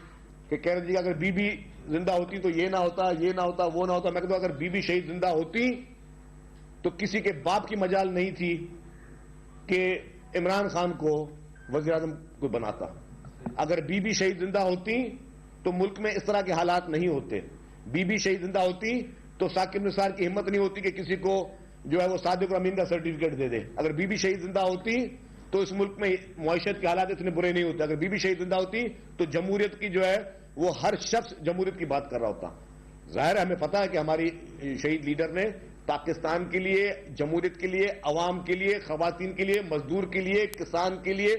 Speaker 2: کہ کہہ رہے تھے اگر بی بی زندہ ہوتی تو یہ نہ ہوتا, یہ نہ ہوتا, وہ نہ ہوتا. میں کہتا ہوں اگر بی بی شہید زندہ ہوتی تو کسی کے باپ کی مجال نہیں تھی کہ عمران خان کو وزیر اعظم کو بناتا. اگر بی بی شہید زندہ ہوتی تو ملک میں اس طرح کے حالات نہیں ہوتے. بی بی شہید زندہ ہوتی تو ثاقب نثار کی ہمت نہیں ہوتی کہ کسی کو جو ہے وہ صادق اور امین کا سرٹیفکیٹ دے دے. اگر بی بی شہید زندہ ہوتی تو اس ملک میں معیشت کے حالات اتنے برے نہیں ہوتے. اگر بی بی شہید زندہ ہوتی تو جمہوریت کی جو ہے وہ ہر شخص جمہوریت کی بات کر رہا ہوتا. ظاہر ہے ہمیں پتا ہے کہ ہماری شہید لیڈر نے پاکستان کے لیے, جمہوریت کے لیے, عوام کے لیے, خواتین کے لیے, مزدور کے لیے, کسان کے لیے,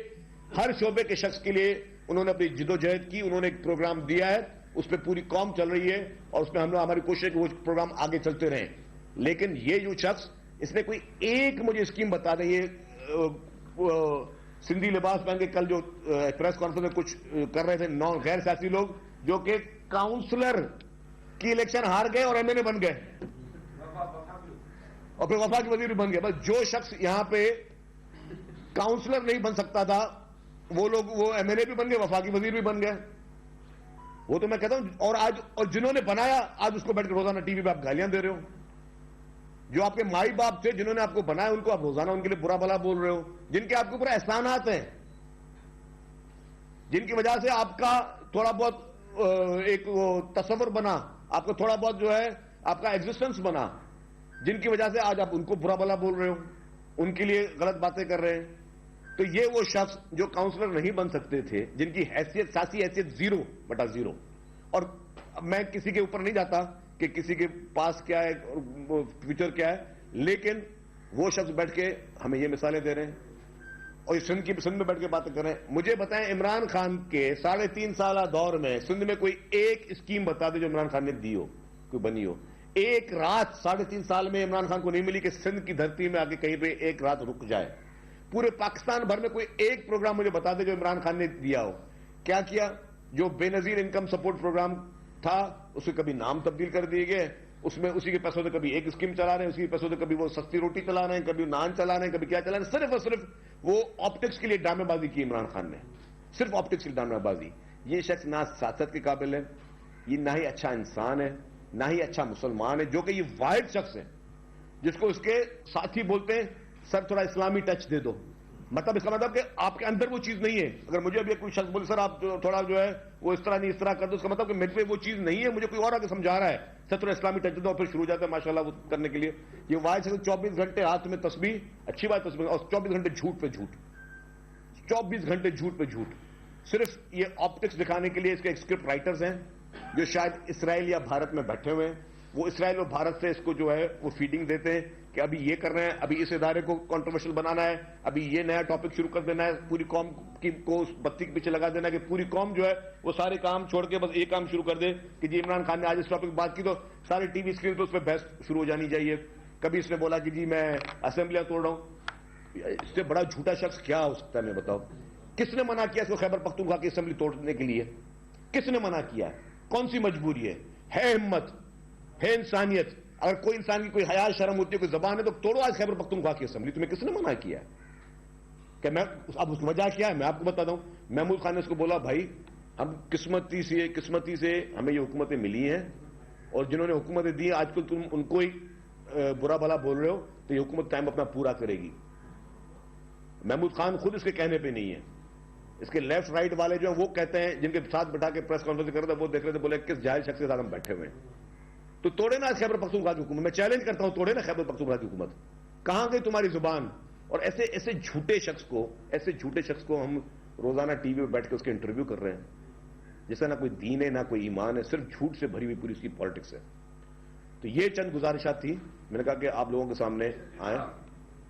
Speaker 2: ہر شعبے کے شخص کے لیے انہوں نے اپنی جدوجہد کی. انہوں نے ایک پروگرام دیا ہے, اس پہ پوری قوم چل رہی ہے اور اس میں ہم نے ہماری کوشش ہے کہ وہ پروگرام آگے چلتے رہیں. لیکن یہ جو شخص, اس نے کوئی ایک مجھے اسکیم بتا دیں. یہ سندھی لباس پہن کے کل جو پریس کانفرنس میں کچھ کر رہے تھے غیر سیاسی لوگ جو کہ کاؤنسلر کی الیکشن ہار گئے اور ایم این اے بن گئے اور پھر وفاقی وزیر بھی بن گئے. بس جو شخص یہاں پہ کاؤنسلر نہیں بن سکتا تھا وہ لوگ وہ ایم این اے بھی بن گئے, وفاقی وزیر بھی بن گئے. وہ تو میں کہتا ہوں, اور جنہوں نے بنایا آج اس کو بیٹھ کے روزانہ ٹی وی پہ آپ گالیاں دے رہے ہو. جو آپ کے مائی باپ تھے جنہوں نے آپ کو بنایا ان کو آپ روزانہ ان کے لیے برا بھلا بول رہے ہو, جن کے آپ کے اوپر احسانات ہیں, جن کی وجہ سے آپ کا تھوڑا بہت ایک تصور بنا, آپ کا تھوڑا بہت جو ہے آپ کا ایگزسٹنس بنا, جن کی وجہ سے آج آپ ان کو برا بھلا بول رہے ہو, ان کے لیے غلط باتیں کر رہے ہیں. تو یہ وہ شخص جو کاؤنسلر نہیں بن سکتے تھے, جن کی حیثیت, سیاسی حیثیت 0/0. اور میں کسی کے اوپر نہیں جاتا کہ کسی کے پاس کیا ہے, فیوچر کیا ہے, لیکن وہ شخص بیٹھ کے ہمیں یہ مثالیں دے رہے ہیں اور سندھ میں بیٹھ کے باتیں کر رہے ہیں. مجھے بتائیں عمران خان کے 3.5 سالہ دور میں سندھ میں کوئی ایک اسکیم بتا دے جو عمران خان نے دی ہو, کوئی بنی ہو. ایک رات 3.5 سال میں عمران خان کو نہیں ملی کہ سندھ کی دھرتی میں آ کے کہیں پہ ایک رات رک جائے. پورے پاکستان بھر میں کوئی ایک پروگرام مجھے بتا دے جو عمران خان نے دیا ہو. کیا کیا؟ جو بے نظیر انکم سپورٹ پروگرام تھا اس کے کبھی نام تبدیل کر دیے گئے, اس میں اسی کے پیسوں سے کبھی ایک اسکیم چلا رہے ہیں, اسی کے پیسوں سے کبھی وہ سستی روٹی چلا رہے ہیں, کبھی نان چلا رہے ہیں, کبھی کیا چلا رہے ہیں. صرف اور صرف وہ آپٹکس کے لیے ڈرامے بازی کی عمران خان نے, صرف آپٹکس کی ڈرامے بازی. یہ شخص نہ سیاست کے قابل ہے, یہ نہ ہی اچھا انسان ہے, نہ ہی اچھا مسلمان ہے, جو کہ یہ واحد شخص ہے جس کو اس کے ساتھی بولتے ہیں سر تھوڑا اسلامی ٹچ دے دو. مطلب اس کا مطلب کہ آپ کے اندر وہ چیز نہیں ہے. اگر مجھے ابھی کوئی شخص بولے سر آپ تھوڑا جو ہے وہ اس طرح نہیں اس طرح کر دو, اس کا مطلب کہ میرے پہ وہ چیز نہیں ہے, مجھے کوئی اور آگے سمجھا رہا ہے سر تھوڑا اسلامی ٹچ دے دو, اور پھر شروع ہو جاتا ہے ماشاءاللہ وہ کرنے کے لیے. یہ واحد شخص 24 گھنٹے ہاتھ میں تسبیح, اچھی بات تسبیح, اور 24 گھنٹے جھوٹ پہ جھوٹ, 24 گھنٹے جھوٹ پہ جھوٹ, صرف یہ آپٹکس دکھانے کے لیے. اس کے اسکرپٹ رائٹرز ہیں جو شاید اسرائیل یا بھارت میں بیٹھے ہوئے ہیں, وہ اسرائیل اور بھارت سے اس کو جو ہے وہ فیڈنگ دیتے ہیں کہ ابھی یہ کر رہے ہیں, ابھی اس ادارے کو کنٹروورشل بنانا ہے, ابھی یہ نیا ٹاپک شروع کر دینا ہے, پوری قوم کو اس بتی کے پیچھے لگا دینا ہے کہ پوری قوم جو ہے وہ سارے کام چھوڑ کے بس ایک کام شروع کر دے کہ جی عمران خان نے آج اس ٹاپک پہ بات کی تو سارے ٹی وی اسکرین پہ اس پہ بحث شروع ہو جانی چاہیے. کبھی اس نے بولا کہ جی میں اسمبلیاں توڑ رہا ہوں. اس سے بڑا جھوٹا شخص کیا ہو سکتا ہے, میں بتاؤ. کس نے منع کیا اس کو خیبر پختونخوا کی اسمبلی توڑنے کے لیے؟ کس نے منع کیا؟ کون سی مجبوری ہے ہمت, ہے انسانیت؟ اگر کوئی انسان کی کوئی حیا شرم ہوتی ہے, کوئی زبان ہے, تو توڑو آج خیبر پختونخوا کی اسمبلی. تمہیں کس نے منع کیا ہے؟ کہ میں اب اس کی وجہ کیا ہے میں آپ کو بتاتا ہوں. محمود خان نے اس کو بولا بھائی ہم قسمتی سے ہمیں یہ حکومتیں ملی ہیں, اور جنہوں نے حکومتیں دی آج کل تم ان کو ہی برا بھلا بول رہے ہو, تو یہ حکومت ٹائم اپنا پورا کرے گی. محمود خان خود اس کے کہنے پہ نہیں ہے. اس کے لیفٹ رائٹ والے جو ہیں وہ کہتے ہیں, جن کے ساتھ بٹھا کے پریس کانفرنس کر رہے تھے, وہ دیکھ رہے تھے, بولے کس جاہل شخص کے ساتھ ہم بیٹھے ہوئے ہیں. تو توڑے نا خیبر پختونخوا کی حکومت. میں چیلنج کرتا ہوں, توڑے نا خیبر پختونخوا کی حکومت. کہاں گئی تمہاری زبان؟ اور ایسے جھوٹے شخص کو ہم روزانہ ٹی وی پہ بیٹھ کے اس کے انٹرویو کر رہے ہیں, جیسا نہ کوئی دین ہے نہ کوئی ایمان ہے, صرف جھوٹ سے بھری ہوئی پوری اس کی پالیٹکس ہے. تو یہ چند گزارشات تھی, میں نے کہا کہ آپ لوگوں کے سامنے آئیں.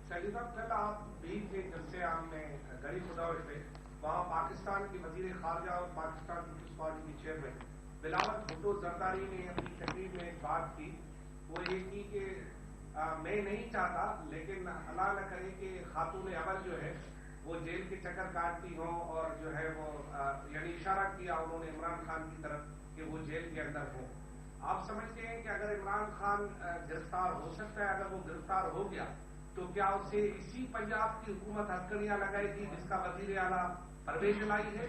Speaker 3: شاہد صاحب کل آپ بھی تھے جب سے آپ نے گڑی خداوش میں وہاں پاکستان کے وزیر خارجہ اور پاکستان پیپلز پارٹی کے چیئرمین بلاول بھٹو زرداری نے اپنی تقریر میں ایک بات کی, وہ یہ کی کہ میں نہیں چاہتا, لیکن اللہ نہ کرے کہ خاتون اول جو ہے وہ جیل کے چکر کاٹتی ہوں, اور جو ہے وہ یعنی اشارہ کیا انہوں نے عمران خان کی طرف کہ وہ جیل کے اندر ہوں. آپ سمجھتے ہیں کہ اگر عمران خان گرفتار ہو سکتا ہے, اگر وہ گرفتار ہو گیا تو کیا اسے اسی پنجاب کی حکومت ہتھکڑیاں لگائے گی جس کا وزیر اعلیٰ پرویز الہی ہے,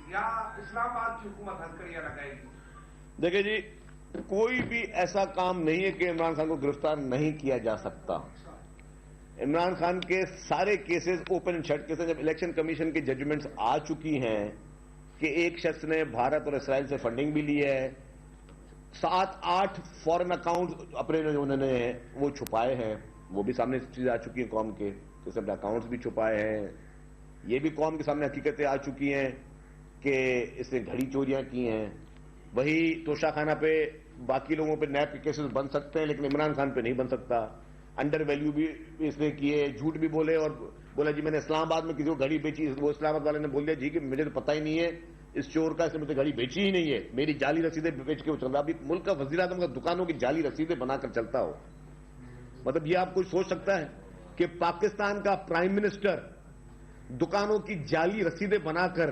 Speaker 3: یا اسلام آباد کی حکومت ہتھکڑیاں لگائے گی؟
Speaker 2: دیکھیں جی, کوئی بھی ایسا کام نہیں ہے کہ عمران خان کو گرفتار نہیں کیا جا سکتا. عمران خان کے سارے cases open and shut cases, جب الیکشن کمیشن کی ججمنٹس آ چکی ہیں کہ ایک شخص نے بھارت اور اسرائیل سے فنڈنگ بھی لی ہے, 7-8 فورن اکاؤنٹ اپنے جو انہوں نے وہ چھپائے ہیں, وہ بھی سامنے چیزیں آ چکی ہیں قوم کے, تو اس نے اپنے اکاؤنٹس بھی چھپائے ہیں. یہ بھی قوم کے سامنے حقیقتیں آ چکی ہیں کہ اس نے گھڑی چوریاں کی ہیں. وہی توشہ خانہ پہ باقی لوگوں پہ نیب کے کیسز بن سکتے ہیں, لیکن عمران خان پہ نہیں بن سکتا. انڈر ویلیو بھی اس نے کیے, جھوٹ بھی بولے, اور بولا جی میں نے اسلام آباد میں کسی کو گھڑی بیچی. وہ اسلام آباد والے نے بول دیا جی کہ مجھے تو پتہ ہی نہیں ہے اس چور کا, اس نے مجھے گھڑی بیچی ہی نہیں ہے, میری جعلی رسیدیں بیچ کے وہ چل رہا. ابھی ملک کا وزیر اعظم کا دکانوں کی جعلی رسیدیں بنا کر چلتا ہو. مطلب یہ آپ کوئی سوچ سکتا ہے کہ پاکستان کا پرائم منسٹر دکانوں کی جعلی رسیدیں بنا کر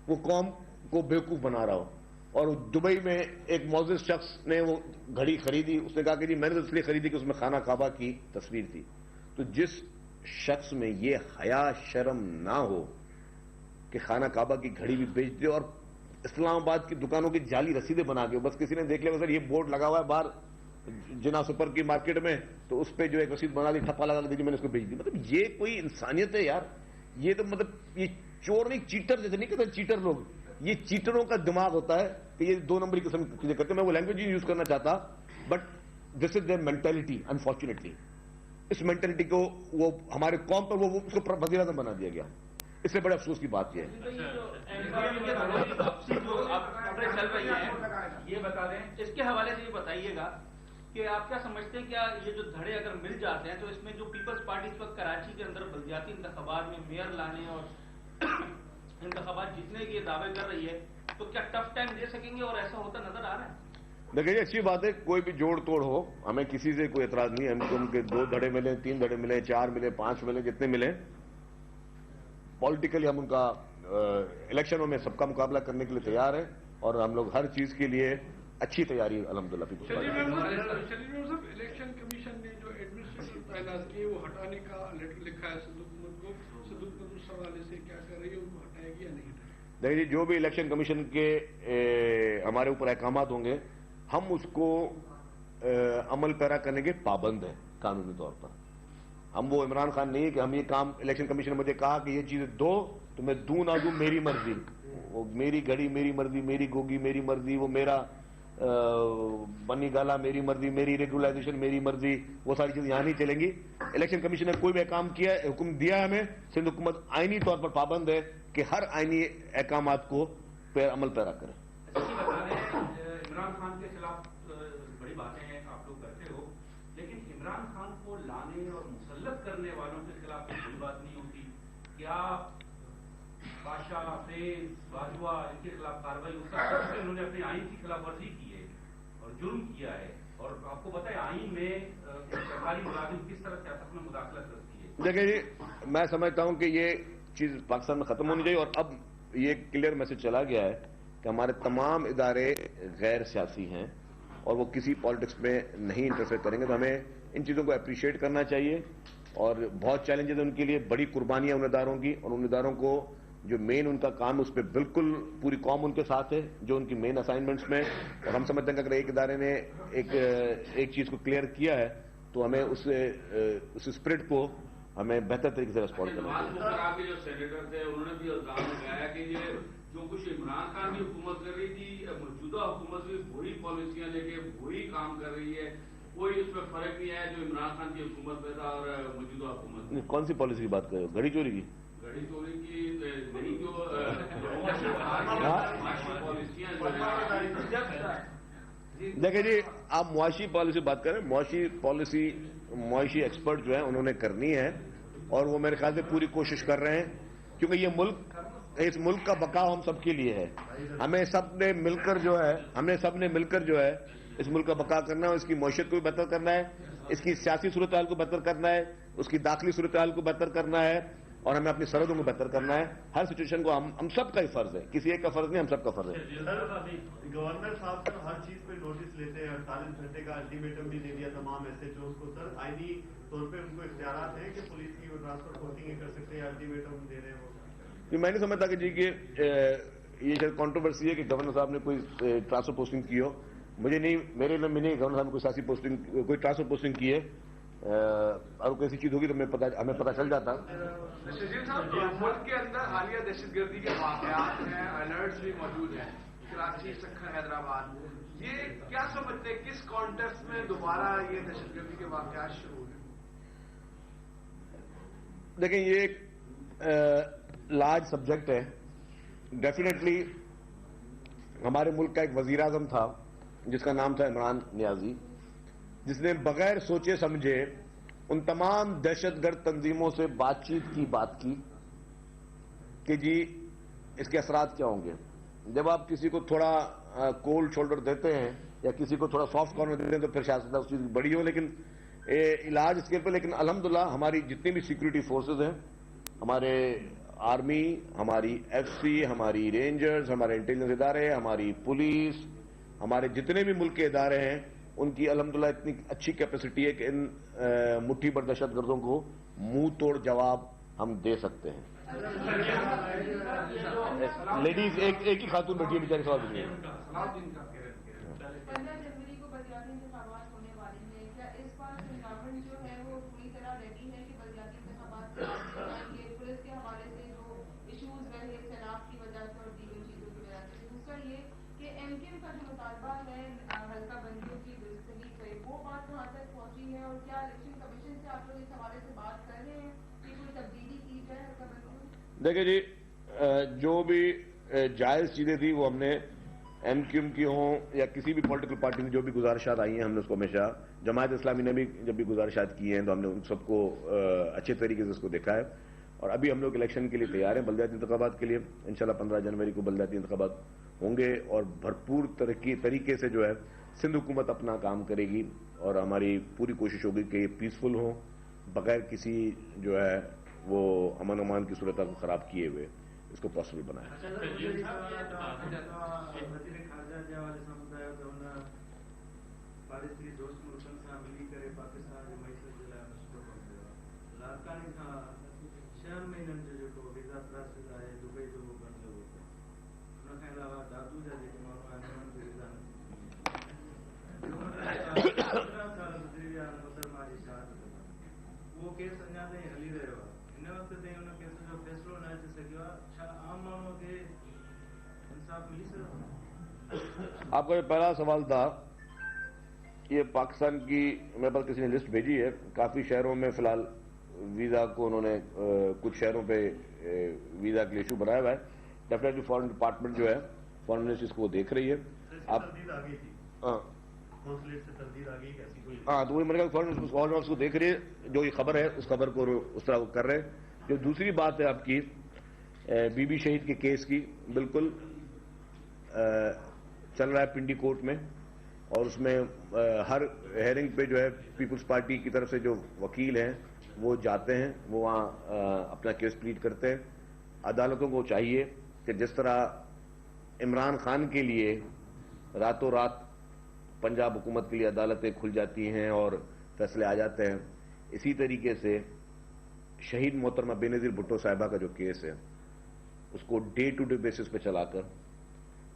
Speaker 2: وہ قوم کو بیوقوف بنا رہا ہو. اور دبئی میں ایک معزز شخص نے وہ گھڑی خریدی, اس نے کہا کہ جی میں نے تو اس لیے خریدی کہ اس میں خانہ کعبہ کی تصویر تھی. تو جس شخص میں یہ حیا شرم نہ ہو کہ خانہ کعبہ کی گھڑی بھی بیچ دے اور اسلام آباد کی دکانوں کی جعلی رسیدیں بنا کے, بس کسی نے دیکھ لیا سر یہ بورڈ لگا ہوا ہے باہر جنا سپر کی مارکیٹ میں, تو اس پہ جو ایک رسید بنا دی, ٹھپا لگا دی, میں نے اس کو بیچ دی. مطلب یہ کوئی انسانیت ہے یار؟ یہ تو مطلب یہ چور نہیں, چیٹر جیسے نہیں کہتے چیٹر لوگ, یہ چیٹروں کا دماغ ہوتا ہے کہ یہ 2 نمبری قسم کی چیزیں کرتے ہیں. میں وہ لینگویج یوز کرنا چاہتا, but this is their mentality. Unfortunately اس مینٹلٹی کو وہ ہمارے قوم پر وہ اس کو وزیر اعظم بنا دیا گیا. اس سے بڑے افسوس کی بات یہ ہے.
Speaker 4: یہ بتا دیں, اس کے حوالے سے یہ بتائیے گا کہ آپ کیا سمجھتے ہیں, کیا یہ جو دھڑے اگر مل جاتے ہیں تو اس میں جو پیپلز پارٹی اس وقت کراچی کے اندر بلدیاتی انتخابات میں میئر لانے اور انتخابات جیتنے کے دعوے کر رہی ہے, تو کیا ٹف ٹائم دے سکیں گے, اور ایسا ہوتا نظر آ رہا ہے؟
Speaker 2: دیکھیں یہ اچھی بات ہے, کوئی بھی جوڑ توڑ ہو, ہمیں کسی سے کوئی اعتراض نہیں ہے. ہم کو ان کے 2 دھڑے ملیں, 3 دھڑے ملیں, 4 ملیں, 5 ملیں, جتنے ملیں. پولیٹیکلی ہم ان کا الیکشنوں میں سب کا مقابلہ کرنے کے لیے تیار ہیں, اور ہم لوگ ہر چیز کے لیے اچھی تیاری الحمدللہ.
Speaker 5: الیکشن کمیشن نے جو ایڈمنسٹریشن تعینات کیے وہ ہٹانے کا لیٹر لکھا ہے صدر حکومت کو, صدر حکومت اس حوالے سے کیا کر رہی ہے, ان کو ہٹائے گی یا نہیں ہٹائے گی؟
Speaker 2: دیکھیے جو بھی الیکشن کمیشن کے ہمارے اوپر احکامات ہوں گے, ہم اس کو عمل پیرا کرنے کے پابند ہیں قانونی طور پر. ہم وہ عمران خان نہیں ہے کہ ہم یہ کام, الیکشن کمیشن نے مجھے کہا کہ یہ چیزیں دو تو میں دوں نہ دوں میری مرضی, وہ میری گھڑی میری مرضی, میری گوگی میری مرضی, وہ میرا بنی گالا میری مرضی, میری ریگولائزیشن میری مرضی, وہ ساری چیزیں یہاں نہیں چلیں گی. الیکشن کمیشن نے کوئی بھی احکام کیا ہے, حکم دیا ہے ہمیں, سندھ حکومت آئینی طور پر پابند ہے کہ ہر آئینی احکامات کو عمل پیرا کرے.
Speaker 4: عمران خان کے خلاف بڑی باتیں آپ لوگ کرتے ہو, لیکن عمران خان کو لان بادشاہ فیض باجوہ ان کے خلاف کاروائی اس کا انہوں نے اپنے آئین کی خلاف ورزی کی ہے اور جرم کیا ہے، اور آپ کو پتہ ہے آئین میں سرکاری ملازم کس طرح سیاست میں مداخلت کرتی ہے.
Speaker 2: دیکھیں جی، میں سمجھتا ہوں کہ یہ چیز پاکستان میں ختم ہونی چاہیے، اور اب یہ کلیئر میسج چلا گیا ہے کہ ہمارے تمام ادارے غیر سیاسی ہیں اور وہ کسی پالیٹکس میں نہیں انٹرفیئر کریں گے. تو ہمیں ان چیزوں کو اپریشیٹ کرنا چاہیے، اور بہت چیلنجز ہیں ان کے لیے، بڑی قربانیاں ان اداروں کی، اور ان اداروں کو جو مین ان کا کام اس پہ بالکل پوری قوم ان کے ساتھ ہے، جو ان کی مین اسائنمنٹس میں. اور ہم سمجھتے ہیں کہ اگر ایک ادارے نے ایک چیز کو کلیئر کیا ہے تو ہمیں اس اسپرٹ کو ہمیں بہتر طریقے سے ریسپونڈ کرنا چاہیے.
Speaker 6: آپ کے جو سینیٹر تھے انہوں نے بھی الزام لگایا کہ یہ جو کچھ عمران خان کی حکومت کر رہی تھی، موجودہ حکومت بھی وہی پالیسیاں لے کے وہی کام کر رہی ہے، کوئی اس میں فرق نہیں ہے جو عمران خان کی حکومت میں تھا اور موجودہ حکومت میں.
Speaker 2: کون سی پالیسی کی بات کر رہے ہو؟ گھڑی چوری کی؟
Speaker 6: گھڑی چوری کی نہیں، جو پالیسیاں.
Speaker 2: دیکھیں جی، آپ معاشی پالیسی بات کریں، معاشی پالیسی معاشی ایکسپرٹ جو ہیں انہوں نے کرنی ہے، اور وہ میرے خیال سے پوری کوشش کر رہے ہیں، کیونکہ یہ ملک، اس ملک کا بقا ہم سب کے لیے ہے. ہمیں سب نے مل کر جو ہے اس ملک کا بقا کرنا ہے، اس کی معیشت کو بھی بہتر کرنا ہے، اس کی سیاسی صورتحال کو بہتر کرنا ہے، اس کی داخلی صورتحال کو بہتر کرنا ہے، اور ہمیں اپنی سرحدوں کو بہتر کرنا ہے. ہر سچویشن کو ہم سب کا ہی فرض ہے، کسی ایک کا فرض نہیں، ہم سب کا فرض ہے.
Speaker 7: گورنر صاحب سر ہر چیز پہ نوٹس لیتے ہیں، 48 گھنٹے کا الٹیمیٹم بھی دے دیا تمام ایسے کو. سر آئینی طور پہ ان کو اختیارات ہیں کہ پولیس کی ٹرانسفر پوسٹنگ کر سکتے ہیں، الٹیمیٹم دے رہے ہیں وہ.
Speaker 2: میں نہیں سمجھتا کہ جی کہ یہ شاید کانٹروورسی ہے کہ گورنر صاحب نے کوئی ٹرانسفر پوسٹنگ کی ہو. مجھے نہیں، میرے علم میں نہیں گورنر صاحب نے کوئی سیاسی پوسٹنگ، کوئی ٹرانسفر پوسٹنگ کی ہے، اور کوئی ایسی چیز ہوگی تو ہمیں پتہ چل جاتا.
Speaker 3: شجیل صاحب، ملک کے اندر حالیہ دہشت گردی کے واقعات ہیں، الرٹس بھی موجود ہیں، کراچی، سکھر، حیدرآباد. یہ کیا سمجھتے ہیں کس کانٹیکسٹ میں دوبارہ یہ دہشت گردی کے واقعات شروع ہوئے؟
Speaker 2: دیکھیں، یہ ایک لارج سبجیکٹ ہے. ڈیفینیٹلی ہمارے ملک کا ایک وزیر اعظم تھا جس کا نام تھا عمران نیازی، جس نے بغیر سوچے سمجھے ان تمام دہشت گرد تنظیموں سے بات کی کہ جی اس کے اثرات کیا ہوں گے. جب آپ کسی کو تھوڑا کولڈ شولڈر دیتے ہیں یا کسی کو تھوڑا سافٹ کارنر دیتے ہیں تو پھر شاید اس چیز بڑی ہو، لیکن علاج اسکیل پہ. لیکن الحمدللہ ہماری جتنی بھی سیکورٹی فورسز ہیں، ہمارے آرمی، ہماری ایف سی، ہماری رینجرز، ہمارے انٹیلیجنس ادارے، ہماری پولیس، ہمارے جتنے بھی ملک کے ادارے ہیں، ان کی الحمدللہ اتنی اچھی کیپیسٹی ہے کہ ان مٹھی بھر دہشت گردوں کو منہ توڑ جواب ہم دے سکتے ہیں. لیڈیز ایک ہی خاتون بیٹھی ہے بیچاری، سوال نہیں ہے.
Speaker 8: 15 جنوری کو بلدیاتی انتخابات ہونے والے ہیں، کیا اس بار گورنمنٹ جو ہے وہ پوری طرح ریڈی ہے کہ بلدیاتی انتخابات کروائیں گے؟ پولیس کے حوالے سے جو ایشوز رہے سیلاب کی وجہ سے اور دیگر چیزوں کی وجہ سے. دوسرا یہ کہ ایم کیو کا جو مطالبہ ہے حلقہ بندیوں کی درستگی پہ، وہ بات کہاں تک پہنچی ہے، اور کیا الیکشن کمیشن سے آپ لوگ اس حوالے سے بات کر رہے ہیں کہ کوئی تبدیلی کی جائے حلقہ بندیوں؟
Speaker 2: دیکھیں جی، جو بھی جائز چیزیں تھی وہ ہم نے ایم کیو ایم کی ہوں یا کسی بھی پولیٹیکل پارٹی میں جو بھی گزارشات آئی ہیں، ہم نے اس کو ہمیشہ، جماعت اسلامی نے بھی جب بھی گزارشات کی ہیں تو ہم نے ان سب کو اچھے طریقے سے اس کو دیکھا ہے. اور ابھی ہم لوگ الیکشن کے لیے تیار ہیں، بلدیاتی انتخابات کے لیے. انشاءاللہ 15 جنوری کو بلدیاتی انتخابات ہوں گے، اور بھرپور طریقے سے جو ہے سندھ حکومت اپنا کام کرے گی، اور ہماری پوری کوشش ہوگی کہ یہ پیسفل ہوں، بغیر کسی جو ہے وہ امن امان کی صورت کو خراب کیے ہوئے اس کو پاسبل بنائے. آپ کا جو پہلا سوال تھا، یہ پاکستان کی میرے پاس کسی نے لسٹ بھیجی ہے، کافی شہروں میں فی الحال ویزا کو انہوں نے کچھ شہروں پہ ویزا کے لیے ایشو بنایا ہوا ہے. ڈیفینیٹلی فارن ڈپارٹمنٹ جو ہے، فارن منسٹری اس کو وہ دیکھ رہی ہے. آپ ہاں تو وہی میرے خیال فارن آفس کو دیکھ رہی ہے، جو یہ خبر ہے اس خبر کو اس طرح وہ کر رہے ہیں. جو دوسری بات ہے آپ کی بی بی شہید کے کیس کی بالکل چل رہا ہے پنڈی کورٹ میں، اور اس میں ہر ہیئرنگ پہ جو ہے پیپلز پارٹی کی طرف سے جو وکیل ہیں وہ جاتے ہیں، وہ وہاں اپنا کیس پلیڈ کرتے ہیں۔ عدالتوں کو چاہیے کہ جس طرح عمران خان کے لیے راتوں رات پنجاب حکومت کے لیے عدالتیں کھل جاتی ہیں اور فیصلے آ جاتے ہیں، اسی طریقے سے شہید محترمہ بے نظیر بھٹو صاحبہ کا جو کیس ہے اس کو ڈے ٹو ڈے بیسس پہ چلا کر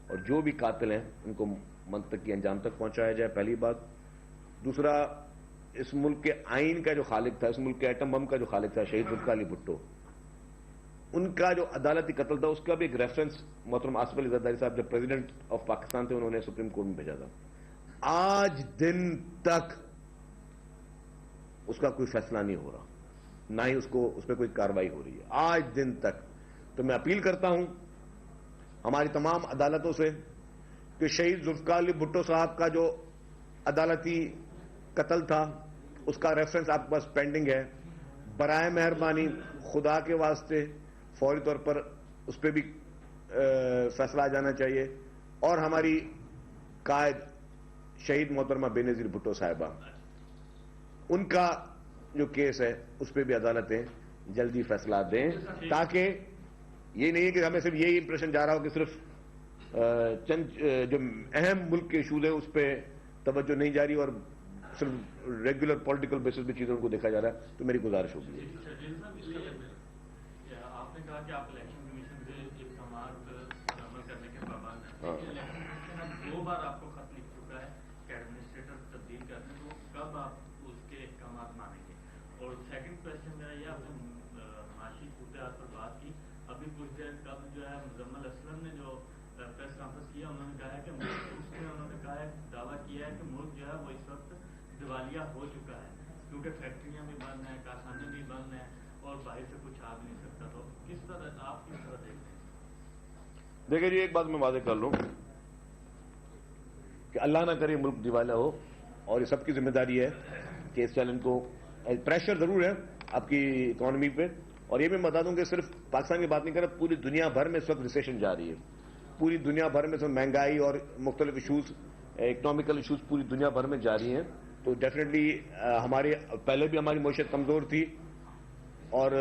Speaker 2: اور جو بھی قاتل ہیں ان کو منطقی انجام تک پہنچایا جائے، پہلی بات۔ دوسرا، اس ملک کے آئین کا جو خالق تھا، اس ملک کے ایٹم بم کا جو خالق تھا شہید ذوالفقار علی بھٹو، ان کا جو عدالتی قتل تھا اس کا بھی ایک ریفرنس محترم آصف علی زرداری صاحب جب پریزیڈنٹ آف پاکستان تھے انہوں نے سپریم کورٹ میں بھیجا تھا۔ آج دن تک اس کا کوئی فیصلہ نہیں ہو رہا، نہ ہی اس پہ کوئی کارروائی ہو رہی ہے آج دن تک۔ تو میں اپیل کرتا ہوں ہماری تمام عدالتوں سے کہ شہید ذوالفقار علی بھٹو صاحب کا جو عدالتی قتل تھا اس کا ریفرنس آپ کے پاس پینڈنگ ہے، برائے مہربانی خدا کے واسطے فوری طور پر اس پہ بھی فیصلہ آ جانا چاہیے، اور ہماری قائد شہید محترمہ بے نظیر بھٹو صاحبہ ان کا جو کیس ہے اس پہ بھی عدالتیں جلدی فیصلہ دیں، تاکہ یہ نہیں ہے کہ ہمیں صرف یہی امپریشن جا رہا ہو کہ صرف چند جو اہم ملک کے ایشوز ہیں اس پہ توجہ نہیں جا رہی اور صرف ریگولر پولیٹیکل بیسس پہ چیزوں کو دیکھا جا رہا ہے۔ تو میری گزارش ہوگی
Speaker 9: آپ نے کہا کہ آپ الیکشن کمیشن سے اقدامات عمل کرنے کے پابند ہیں، لیکن الیکشن کمیشن 2 بار آپ کو خط لکھ چکا ہے کہ ایڈمنسٹریٹر تبدیل کرنے، تو کب آپ اس کے احکامات مانیں گے؟ اور سیکنڈ کوشچن میرا یہ، آپ نے معاشی صورتحال پر بات کی، ابھی کچھ دیر قبل جو ہے مزمل اسلم نے جو پریس کانفرنس کیا انہوں نے کہا ہے کہ اس میں انہوں نے کہا ہے دعویٰ کیا ہے کہ ملک جو ہے وہ اس وقت دیوالیہ ہو چکا ہے، کیونکہ فیکٹریاں بھی بند ہیں، کارخانے بھی بند ہیں اور باہر سے کچھ آ بھی نہیں سکتا۔ تو کس طرح آپ کس طرح دیکھتے ہیں؟
Speaker 2: دیکھیں جی، ایک بات میں واضح کر لوں کہ اللہ نہ کرے ملک دیوالیہ ہو، اور یہ سب کی ذمہ داری ہے کہ اس چیلنج کو، پریشر ضرور ہے آپ کی اکانومی پہ، اور یہ میں بتا دوں کہ صرف پاکستان کی بات نہیں کر رہا، پوری دنیا بھر میں اس وقت ریسیشن جاری ہے، پوری دنیا بھر میں مہنگائی اور مختلف ایشوز، اکنامیکل ایشوز پوری دنیا بھر میں جاری ہیں۔ تو ڈیفینیٹلی ہمارے پہلے بھی ہماری معیشت کمزور تھی اور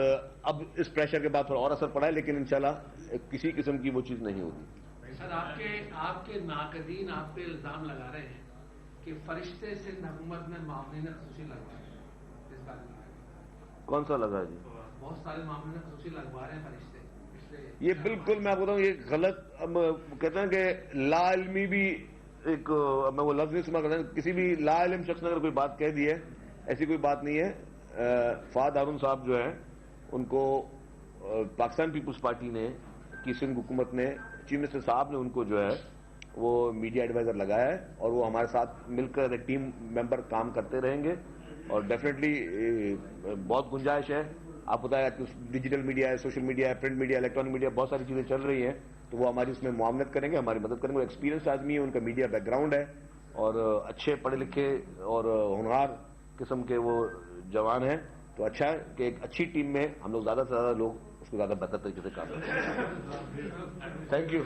Speaker 2: اب اس پریشر کے بعد تھوڑا اور اثر پڑا ہے، لیکن انشاءاللہ کسی قسم کی وہ چیز نہیں ہوگی۔
Speaker 3: سر، آپ کے ناقدین آپ پہ الزام لگا رہے ہیں کہ فرشتے سندھ حکومت میں معاملین خصوصی لگوائے ہیں، اس بارے میں
Speaker 2: کون سا لگا جی؟
Speaker 3: بہت سارے معاملین خصوصی لگوا رہے ہیں فرشتے۔
Speaker 2: یہ بالکل میں آپ کو بتاؤں یہ غلط، کہتے ہیں کہ لا علمی بھی ایک، میں وہ لفظ نہیں سنا کرتا، کسی بھی لا علم شخص نے اگر کوئی بات کہہ دی ہے، ایسی کوئی بات نہیں ہے۔ فہد ہارون صاحب جو ہیں ان کو پاکستان پیپلز پارٹی نے کی سندھ حکومت نے، چیف منسٹر صاحب نے ان کو جو ہے وہ میڈیا ایڈوائزر لگایا ہے، اور وہ ہمارے ساتھ مل کر ایک ٹیم ممبر کام کرتے رہیں گے، اور ڈیفینیٹلی بہت گنجائش ہے۔ آپ بتایا کہ ڈیجیٹل میڈیا ہے، سوشل میڈیا ہے، پرنٹ میڈیا، الیکٹرانک میڈیا، بہت ساری چیزیں چل رہی ہیں، تو وہ ہماری اس میں معاونت کریں گے، ہماری مدد کریں گے۔ وہ ایکسپیرینس آدمی ہے، ان کا میڈیا بیک گراؤنڈ ہے، اور اچھے پڑھے لکھے اور ہونہار قسم کے وہ جوان ہیں، تو اچھا ہے کہ ایک اچھی ٹیم میں ہم لوگ زیادہ سے زیادہ لوگ اس کو زیادہ بہتر طریقے سے کام کریں۔ Thank you.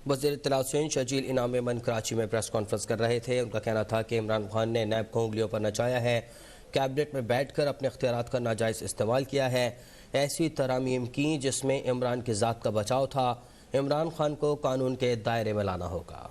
Speaker 1: وزیر اطلاع حسین شجیل انعام میمن کراچی میں پریس کانفرنس کر رہے تھے۔ ان کا کہنا تھا کہ عمران خان نے نیب کو انگلیوں پر نچایا ہے، کیبنٹ میں بیٹھ کر اپنے اختیارات کا ناجائز استعمال کیا ہے، ایسی ترامیم کی جس میں عمران کی ذات کا بچاؤ تھا۔ عمران خان کو قانون کے دائرے میں لانا ہوگا۔